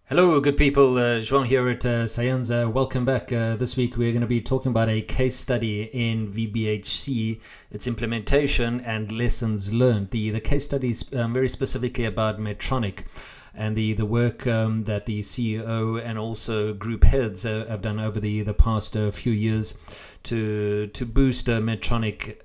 Hello, good people. João here at Sayanza. Welcome back. This week we're going to be talking about a case study in VBHC, its implementation and lessons learned. The case study is very specifically about Medtronic and the work that the CEO and also group heads have done over the past few years to boost Medtronic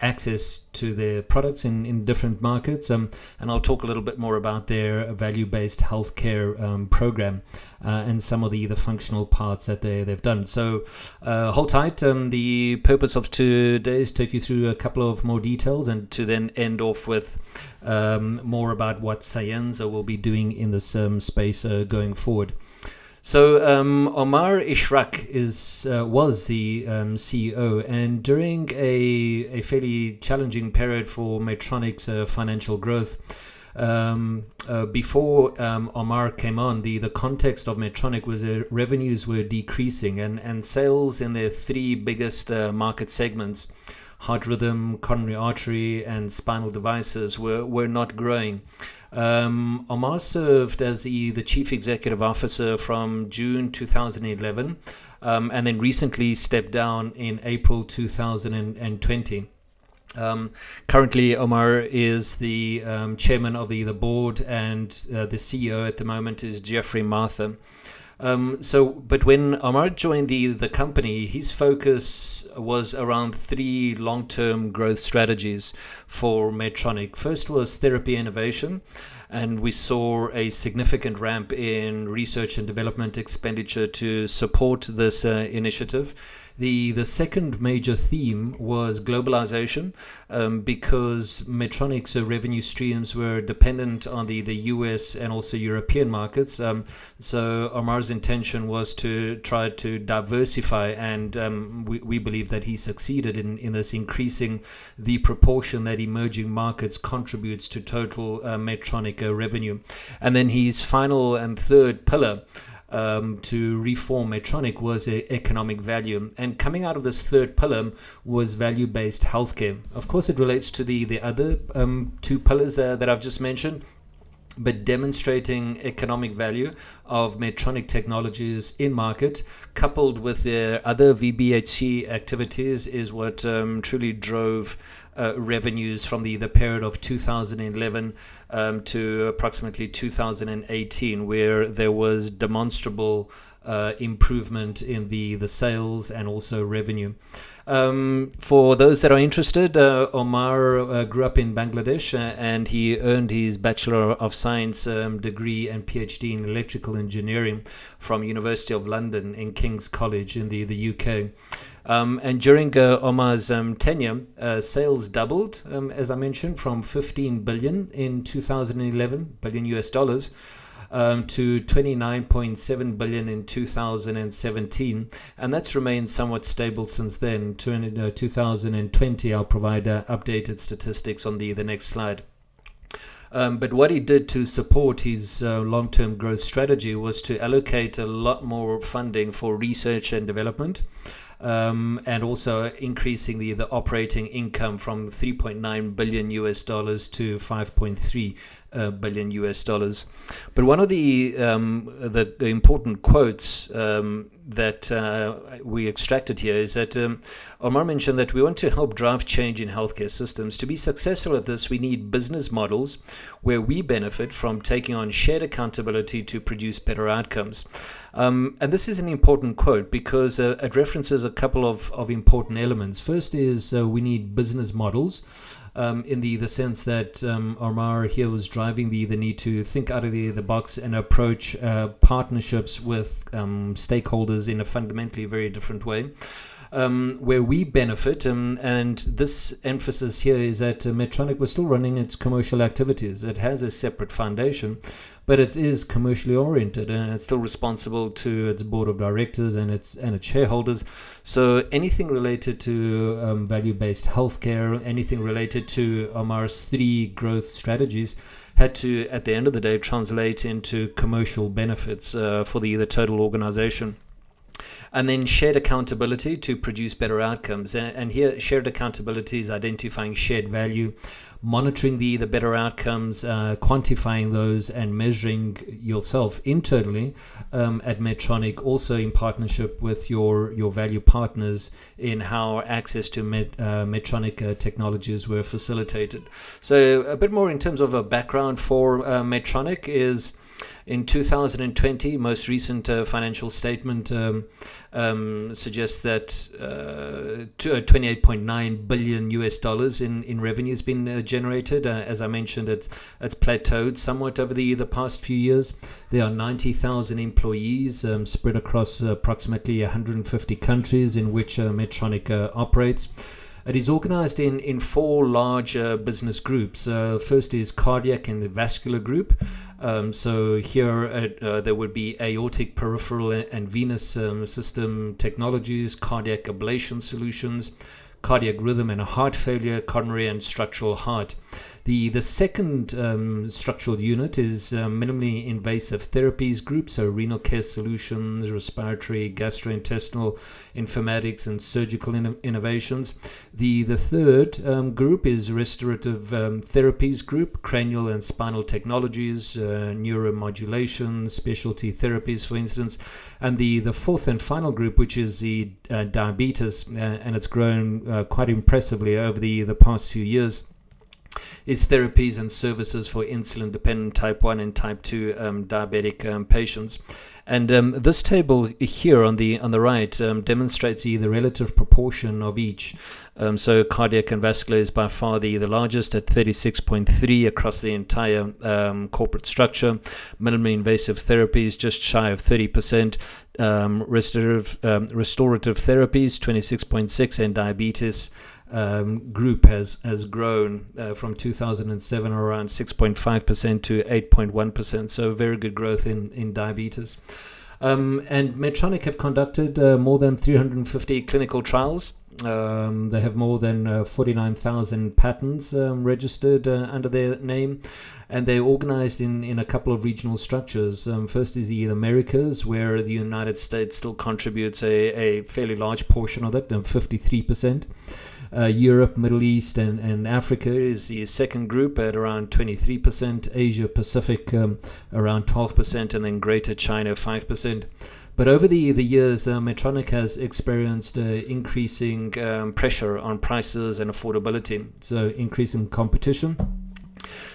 access to their products in different markets. And I'll talk a little bit more about their value-based healthcare program and some of the functional parts that they've done. So hold tight. The purpose of today is to take you through a couple of more details and to then end off with more about what Sayanza will be doing in this space going forward. So Omar Ishraq was the CEO, and during a fairly challenging period for Medtronic's financial growth, before Omar came on, the context of Medtronic was revenues were decreasing and sales in their three biggest market segments, heart rhythm, coronary artery, and spinal devices, were not growing. Omar served as the chief executive officer from June 2011 and then recently stepped down in April 2020. Currently, Omar is the chairman of the board, and the CEO at the moment is Jeffrey Martha. But when Omar joined the company, his focus was around three long-term growth strategies for Medtronic. First was therapy innovation, and we saw a significant ramp in research and development expenditure to support this initiative. The second major theme was globalization, because Medtronic's revenue streams were dependent on the US and also European markets. So Omar's intention was to try to diversify, and we believe that he succeeded in this, increasing the proportion that emerging markets contributes to total Medtronic revenue. And then his final and third pillar to reform Medtronic was economic value. And coming out of this third pillar was value-based healthcare. Of course, it relates to the other two pillars that I've just mentioned, but demonstrating economic value of Medtronic technologies in market, coupled with their other VBHC activities, is what truly drove revenues from the period of 2011 to approximately 2018, where there was demonstrable improvement in the sales and also revenue. For those that are interested, Omar grew up in Bangladesh, and he earned his Bachelor of Science degree and PhD in electrical engineering from University of London in King's College in the UK. And during Omar's tenure, sales doubled, as I mentioned, from 15 billion in 2011, billion US dollars, to 29.7 billion in 2017, and that's remained somewhat stable since then. 2020, I'll provide updated statistics on the next slide. But what he did to support his long-term growth strategy was to allocate a lot more funding for research and development, and also increasing the operating income from 3.9 billion US dollars to 5.3 billion US dollars. But one of the important quotes that we extracted here is that Omar mentioned that we want to help drive change in healthcare systems. To be successful at this, we need business models where we benefit from taking on shared accountability to produce better outcomes. And this is an important quote because it references a couple of important elements. First is we need business models. In the sense that Omar here was driving the need to think out of the box and approach partnerships with stakeholders in a fundamentally very different way. Where we benefit, and this emphasis here is that Medtronic was still running its commercial activities. It has a separate foundation, but it is commercially oriented, and it's still responsible to its board of directors and its shareholders. So anything related to value-based healthcare, anything related to Omar's three growth strategies, had to, at the end of the day, translate into commercial benefits for the total organization. And then shared accountability to produce better outcomes. And here, shared accountability is identifying shared value, monitoring the better outcomes, quantifying those, and measuring yourself internally at Medtronic, also in partnership with your value partners in how access to Medtronic technologies were facilitated. So a bit more in terms of a background for Medtronic is, in 2020, most recent financial statement suggests that $28.9 billion in revenue has been generated. As I mentioned, it's plateaued somewhat over the past few years. There are 90,000 employees spread across approximately 150 countries in which Medtronic operates. It is organized in four large business groups. First is cardiac and the vascular group. So here there would be aortic, peripheral, and venous system technologies, cardiac ablation solutions, cardiac rhythm and heart failure, coronary and structural heart. The second structural unit is minimally invasive therapies group, so renal care solutions, respiratory, gastrointestinal, informatics, and surgical innovations. The third group is restorative therapies group, cranial and spinal technologies, neuromodulation, specialty therapies, for instance. And the fourth and final group, which is the diabetes, and it's grown quite impressively over the past few years, is therapies and services for insulin-dependent type 1 and type 2 diabetic patients. And this table here on the right demonstrates the relative proportion of each. So cardiac and vascular is by far the largest at 36.3 across the entire corporate structure. Minimally invasive therapy is just shy of 30%. Restorative therapies 26.6, and diabetes group has grown from 2007 around 6.5% to 8.1%. So very good growth in diabetes. And Medtronic have conducted more than 350 clinical trials. They have more than 49,000 patents registered under their name, and they're organized in a couple of regional structures. First is the Americas, where the United States still contributes a fairly large portion of that, 53%. Europe, Middle East, and Africa is the second group at around 23%. Asia Pacific around 12%, and then Greater China 5%. But over the years, Medtronic has experienced increasing pressure on prices and affordability, so increasing competition,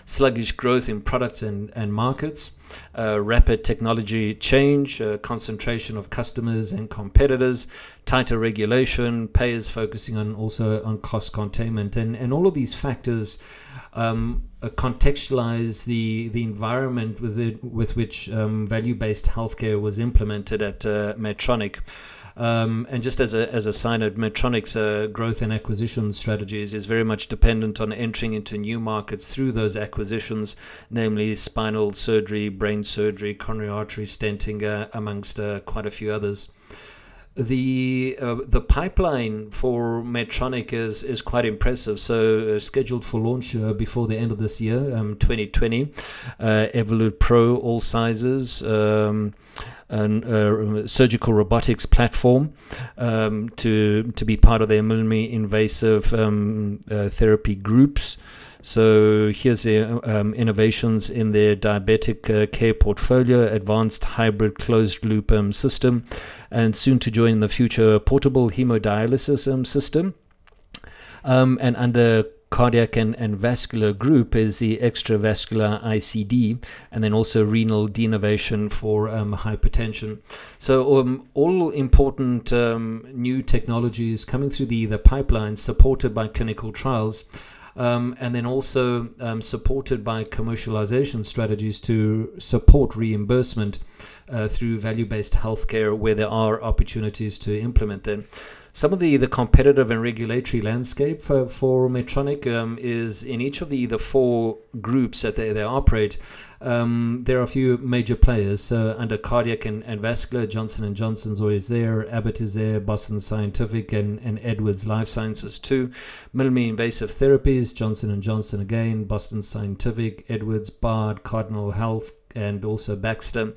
sluggish growth in products and markets, rapid technology change, concentration of customers and competitors, tighter regulation, payers focusing on cost containment, and all of these factors contextualize the environment with which value-based healthcare was implemented at Medtronic. And just as a side note, Medtronic's growth and acquisition strategies is very much dependent on entering into new markets through those acquisitions, namely spinal surgery, brain surgery, coronary artery stenting, amongst quite a few others. The pipeline for Medtronic is quite impressive. So scheduled for launch before the end of this year, 2020, Evolut Pro all sizes, surgical robotics platform to be part of their minimally invasive therapy groups. So here's the innovations in their diabetic care portfolio, advanced hybrid closed loop system, and soon to join in the future portable hemodialysis system. And under cardiac and vascular group is the extravascular ICD, and then also renal denervation for hypertension. So all important new technologies coming through the pipeline, supported by clinical trials, and then also supported by commercialization strategies to support reimbursement through value-based healthcare where there are opportunities to implement them. Some of the competitive and regulatory landscape for Medtronic is in each of the four groups that they operate. There are a few major players. Under cardiac and vascular, Johnson & Johnson's always there, Abbott is there, Boston Scientific, and Edwards Life Sciences too. Minimally invasive therapies, Johnson & Johnson again, Boston Scientific, Edwards, Bard, Cardinal Health, and also Baxter.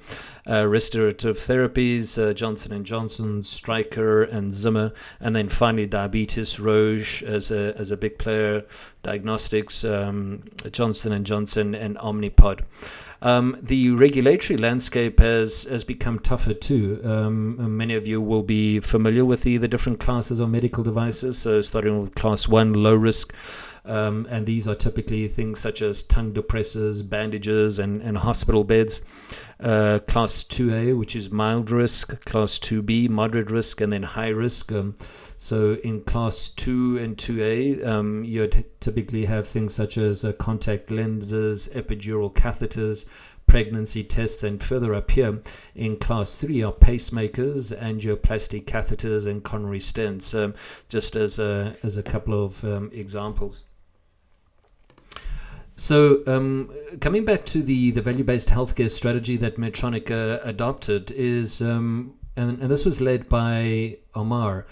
Restorative therapies, Johnson & Johnson, Stryker, and Zimmer. And then finally diabetes, Roche as a big player, diagnostics, Johnson & Johnson, and Omnipod. The regulatory landscape has become tougher too. Many of you will be familiar with the different classes of medical devices. So starting with class 1, low risk. And these are typically things such as tongue depressors, bandages, and hospital beds. Class 2A, which is mild risk. Class 2B, moderate risk, and then high risk. So in class 2 and 2A, you'd typically have things such as contact lenses, epidural catheters, pregnancy tests, and further up here in class 3 are pacemakers, angioplasty catheters, and coronary stents, just as a couple of examples. So coming back to the value-based healthcare strategy that Medtronic adopted is, and this was led by Omar,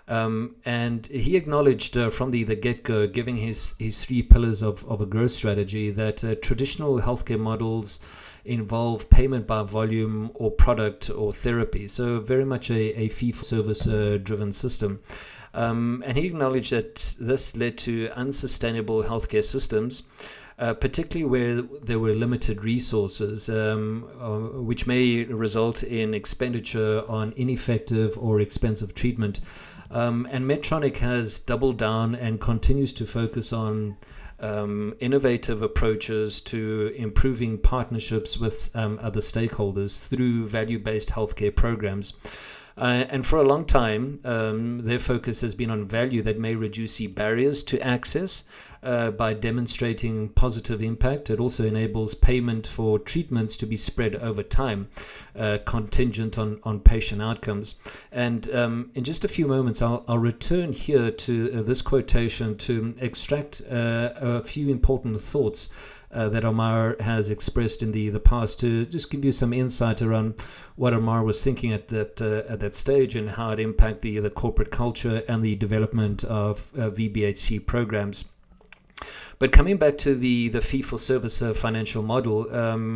and he acknowledged from the get-go, giving his 3 pillars of a growth strategy, that traditional healthcare models involve payment by volume or product or therapy. So very much a fee-for-service driven system. And he acknowledged that this led to unsustainable healthcare systems, particularly where there were limited resources, which may result in expenditure on ineffective or expensive treatment. And Medtronic has doubled down and continues to focus on innovative approaches to improving partnerships with other stakeholders through value-based healthcare programs. And for a long time, their focus has been on value that may reduce the barriers to access by demonstrating positive impact. It also enables payment for treatments to be spread over time, contingent on patient outcomes. And in just a few moments, I'll return here to this quotation to extract a few important thoughts that Omar has expressed in the past, to just give you some insight around what Omar was thinking at that stage and how it impacted the corporate culture and the development of VBHC programs. But coming back to the fee-for-service financial model,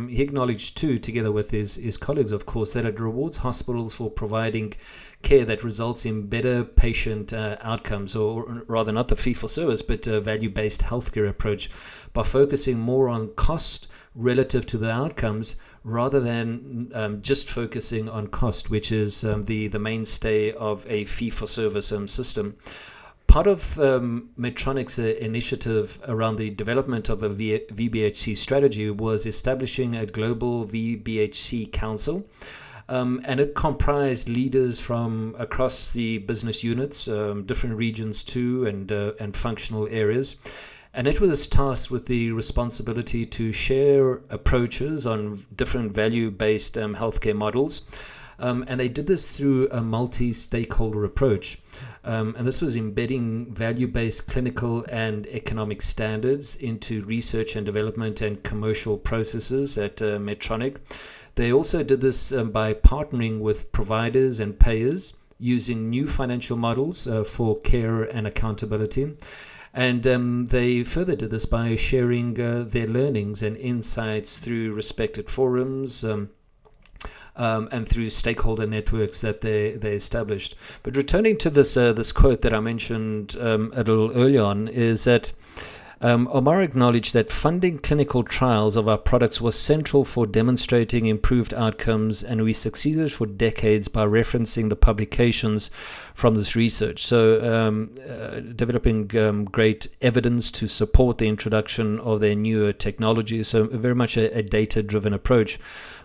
he acknowledged too, together with his colleagues, of course, that it rewards hospitals for providing care that results in better patient outcomes, or rather not the fee-for-service, but a value-based healthcare approach, by focusing more on cost relative to the outcomes rather than just focusing on cost, which is the mainstay of a fee-for-service system. Part of Medtronic's initiative around the development of a VBHC strategy was establishing a global VBHC council, and it comprised leaders from across the business units, different regions too, and functional areas. And it was tasked with the responsibility to share approaches on different value-based healthcare models. And they did this through a multi-stakeholder approach. And this was embedding value-based clinical and economic standards into research and development and commercial processes at Medtronic. They also did this by partnering with providers and payers, using new financial models for care and accountability. And they further did this by sharing their learnings and insights through respected forums, and through stakeholder networks that they established. But returning to this quote that I mentioned a little earlier on, is that Omar acknowledged that funding clinical trials of our products was central for demonstrating improved outcomes, and we succeeded for decades by referencing the publications from this research. So developing great evidence to support the introduction of their newer technologies. So very much a data-driven approach.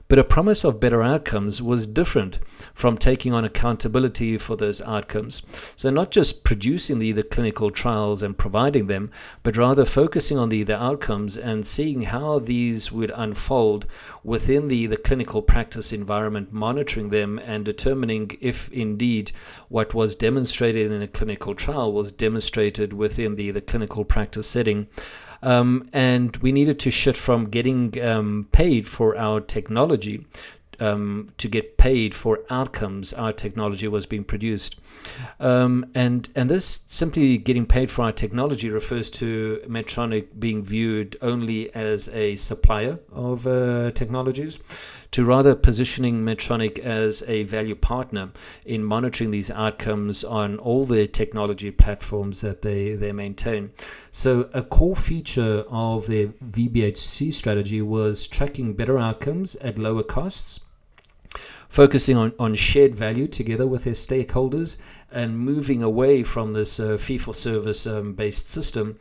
But a promise of better outcomes was different from taking on accountability for those outcomes. So not just producing the clinical trials and providing them, but rather focusing on the outcomes and seeing how these would unfold within the clinical practice environment, monitoring them and determining if indeed what was demonstrated in a clinical trial was demonstrated within the clinical practice setting. And we needed to shift from getting paid for our technology to get paid for outcomes our technology was being produced. And this simply getting paid for our technology refers to Medtronic being viewed only as a supplier of technologies, to rather positioning Medtronic as a value partner in monitoring these outcomes on all the technology platforms that they maintain. So a core feature of their VBHC strategy was tracking better outcomes at lower costs, focusing on shared value together with their stakeholders, and moving away from this fee-for-service based system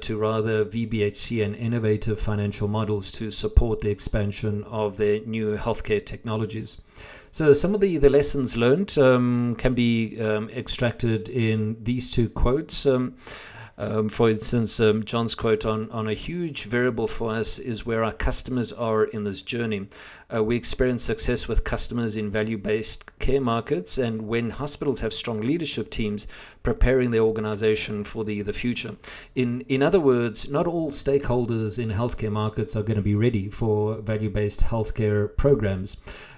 to rather VBHC and innovative financial models to support the expansion of their new healthcare technologies. So some of the lessons learned can be extracted in these two quotes. For instance, John's quote on a huge variable for us is where our customers are in this journey. We experience success with customers in value-based care markets and when hospitals have strong leadership teams preparing their organization for the future. In other words, not all stakeholders in healthcare markets are going to be ready for value-based healthcare programs.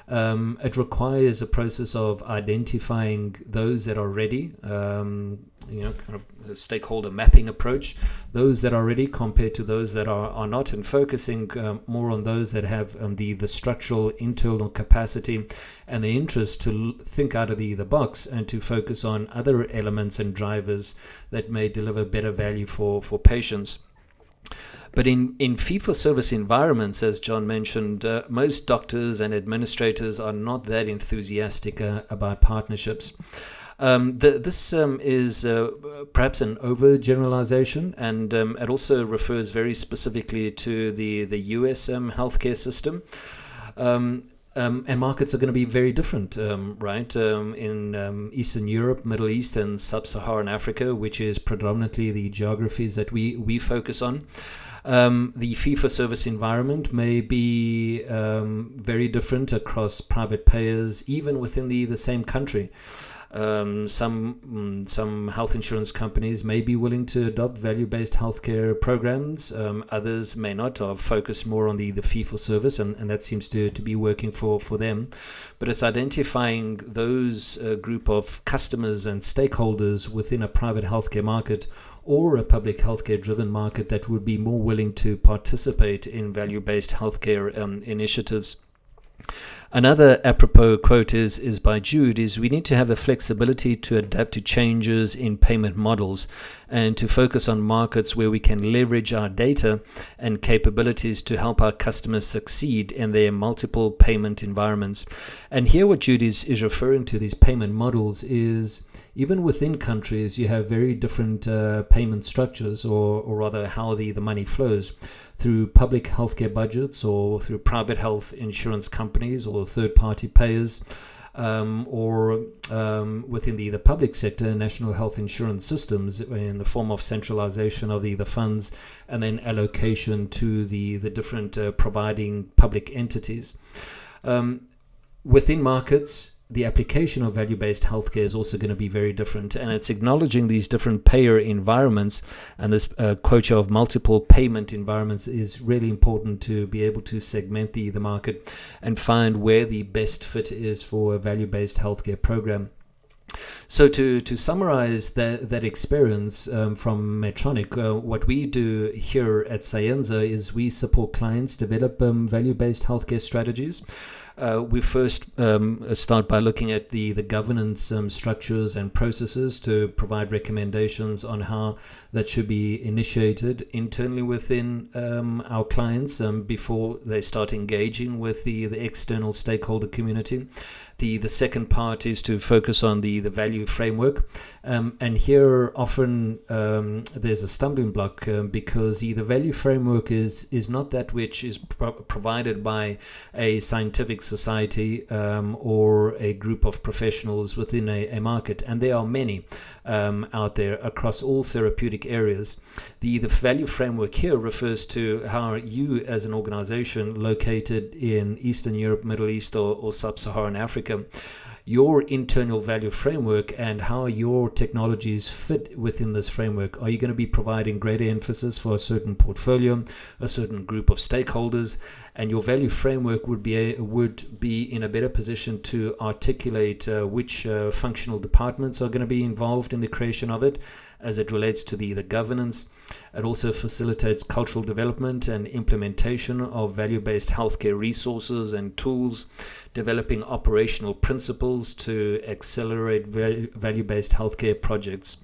It requires a process of identifying those that are ready, kind of a stakeholder mapping approach, those that are ready compared to those that are not, and focusing more on those that have the structural internal capacity and the interest to think out of the box and to focus on other elements and drivers that may deliver better value for patients. But in fee-for-service environments, as John mentioned, most doctors and administrators are not that enthusiastic about partnerships. This is perhaps an overgeneralization, and it also refers very specifically to the US healthcare system. And markets are going to be very different, right? In Eastern Europe, Middle East, and Sub-Saharan Africa, which is predominantly the geographies that we focus on. The fee-for-service environment may be very different across private payers, even within the same country. Some health insurance companies may be willing to adopt value-based healthcare programs. Others may not, or focus more on the fee-for-service, and that seems to be working for them. But it's identifying those group of customers and stakeholders within a private healthcare market or a public healthcare driven market that would be more willing to participate in value-based healthcare initiatives. Another apropos quote is by Jude, is we need to have the flexibility to adapt to changes in payment models and to focus on markets where we can leverage our data and capabilities to help our customers succeed in their multiple payment environments. And here what Jude is referring to, these payment models, is even within countries you have very different payment structures, or rather how the money flows through public healthcare budgets or through private health insurance companies or third-party payers, or within the public sector, national health insurance systems in the form of centralization of the funds and then allocation to the different providing public entities. Within markets, the application of value-based healthcare is also going to be very different, and it's acknowledging these different payer environments, and this quota of multiple payment environments is really important to be able to segment the market and find where the best fit is for a value-based healthcare program. So to summarize that experience from Medtronic, what we do here at Sayenza is we support clients develop value-based healthcare strategies. We first start by looking at the governance structures and processes to provide recommendations on how that should be initiated internally within our clients before they start engaging with the external stakeholder community. The second part is to focus on the value framework, and here often there's a stumbling block because the value framework is not that which is provided by a scientific society or a group of professionals within a market, and there are many out there across all therapeutic areas. The value framework here refers to how you as an organization located in Eastern Europe, Middle East, or Sub-Saharan Africa, your internal value framework and how your technologies fit within this framework. Are you going to be providing greater emphasis for a certain portfolio, a certain group of stakeholders? And your value framework would be in a better position to articulate which functional departments are going to be involved in the creation of it as it relates to the governance. It also facilitates cultural development and implementation of value-based healthcare resources and tools, developing operational principles to accelerate value-based healthcare projects.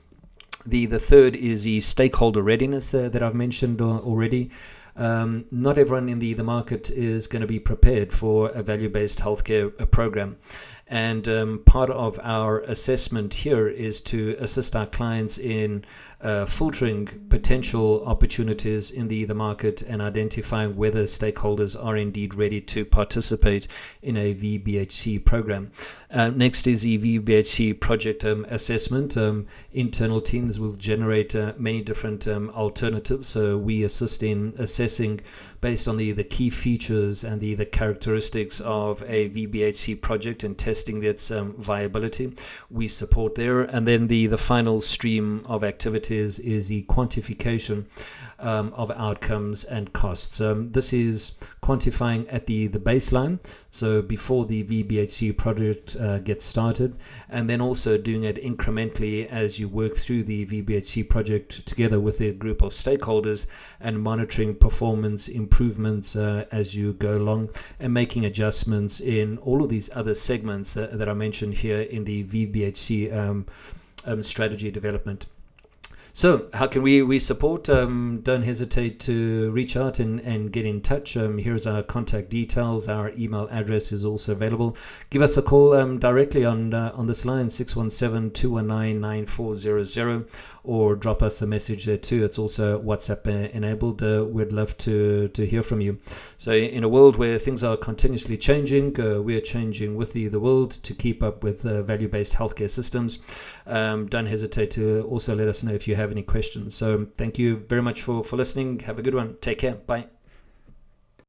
The third is the stakeholder readiness that I've mentioned already. Not everyone in the market is going to be prepared for a value-based healthcare program. And part of our assessment here is to assist our clients in filtering potential opportunities in the market and identifying whether stakeholders are indeed ready to participate in a VBHC program. Next is the VBHC project assessment. Internal teams will generate many different alternatives. So we assist in assessing based on the key features and the characteristics of a VBHC project and testing its viability. We support there. And then the final stream of activities is the quantification of outcomes and costs. This is quantifying at the baseline, so before the VBHC project gets started, and then also doing it incrementally as you work through the VBHC project together with a group of stakeholders and monitoring performance improvements as you go along and making adjustments in all of these other segments that I mentioned here in the VBHC strategy development. So how can we support? Don't hesitate to reach out and get in touch. Here's our contact details. Our email address is also available. Give us a call directly on this line, 617-219-9400, or drop us a message there too. It's also WhatsApp enabled. We'd love to hear from you. So in a world where things are continuously changing, we're changing with the world to keep up with value-based healthcare systems. Don't hesitate to also let us know if you have any questions. So thank you very much for listening. Have a good one. Take care. Bye.